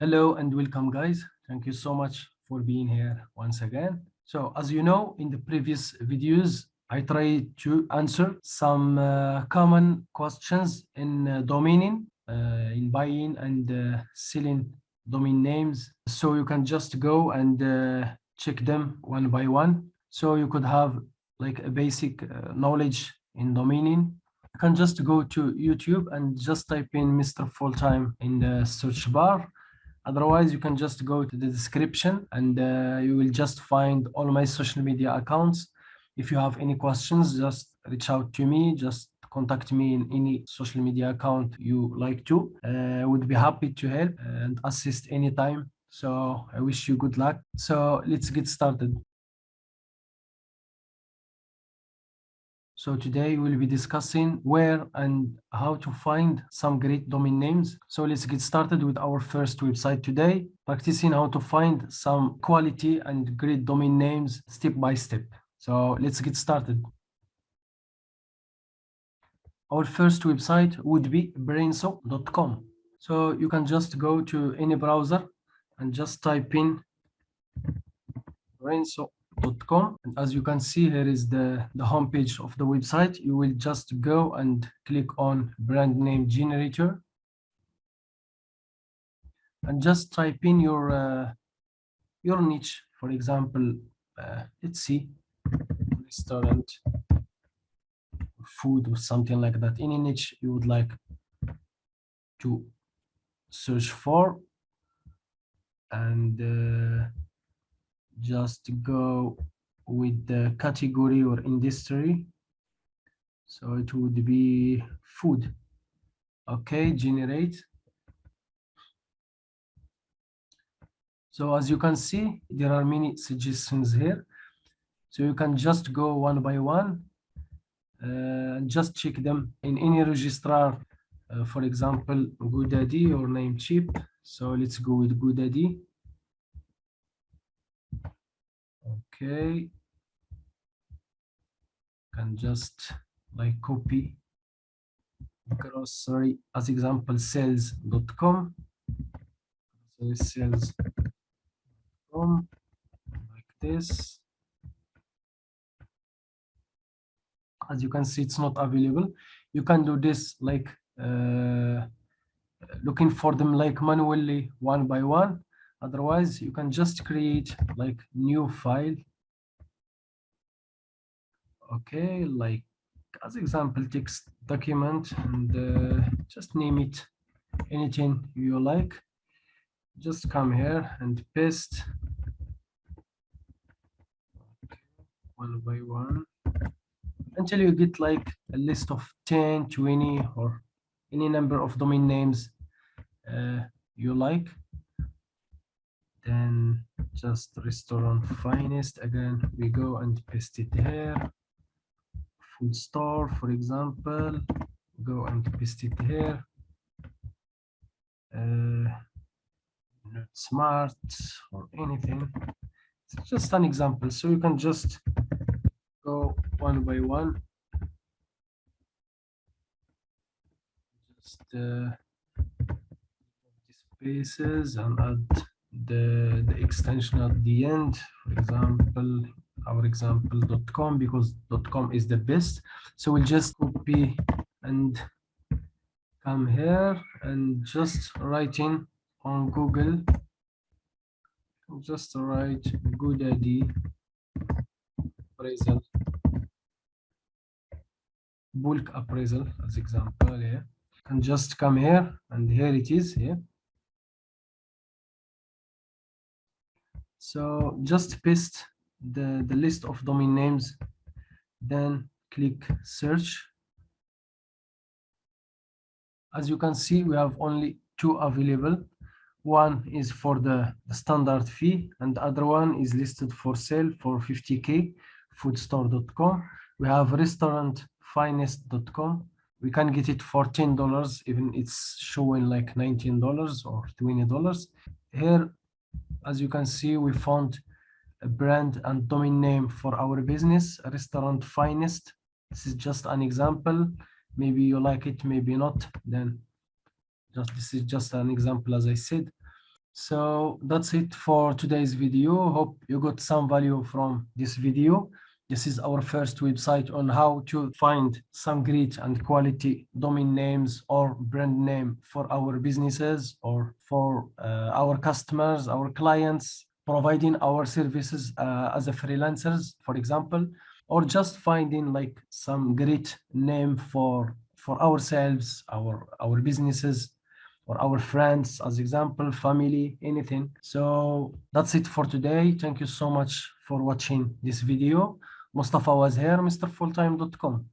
Hello and welcome, guys. Thank you so much for being here once again. So, as you know, in the previous videos, I tried to answer some common questions in domaining, in buying and selling domain names. So you can just go and check them one by one. So you could have like a basic knowledge in domaining. You can just go to YouTube and just type in Mr. Fulltime in the search bar. Otherwise, you can just go to the description and you will just find all my social media accounts. If you have any questions, just reach out to me. Just contact me in any social media account you like to. I would be happy to help and assist anytime. So I wish you good luck. So let's get started. So today we'll be discussing where and how to find some great domain names. So let's get started with our first website today, practicing how to find some quality and great domain names step by step. So let's get started. Our first website would be brinso.com. So you can just go to any browser and just type in brinso.com, and as you can see, here is the homepage of the website. You will just go and click on brand name generator and just type in your niche. For example, let's see, restaurant, food, or something like that. Any niche you would like to search for, and just go with the category or industry. So it would be food. Okay, generate. So as you can see, there are many suggestions here. So you can just go one by one and just check them in any registrar. For example, GoDaddy or Namecheap. So let's go with GoDaddy. Okay. Can just like copy grocery as example sales.com. Sales.com like this. As you can see, it's not available. You can do this like looking for them like manually one by one. Otherwise, you can just create like new file. Okay, like as example text document, and just name it anything you like. Just come here and paste one by one until you get like a list of 10, 20, or any number of domain names you like. Then just restaurant finest, again we go and paste it here. Food store, for example, go and paste it here. Not smart or anything, it's just an example. So you can just go one by one. Just spaces and add the extension at the end. For example, our example.com, because .com is the best. So we'll just copy and come here and just write in on Google. Just write GoDaddy appraisal, bulk appraisal as example here. And just come here, and here it is here. So just paste the list of domain names, then click search. As you can see, we have only two available. One is for the standard fee, and the other one is listed for sale for 50K, foodstore.com. We have restaurantfinest.com. We can get it for $10, even it's showing like $19 or $20. Here, as you can see, we found a brand and domain name for our business, Restaurant Finest. This is just an example. Maybe you like it, maybe not. Then this is just an example, as I said. So that's it for today's video. Hope you got some value from this video. This is our first website on how to find some great and quality domain names or brand name for our businesses or for our customers, our clients, providing our services as a freelancers, for example, or just finding like some great name for ourselves, our businesses, or our friends, as example, family, anything. So that's it for today. Thank you so much for watching this video. Mustafa was here, mrfulltime.com.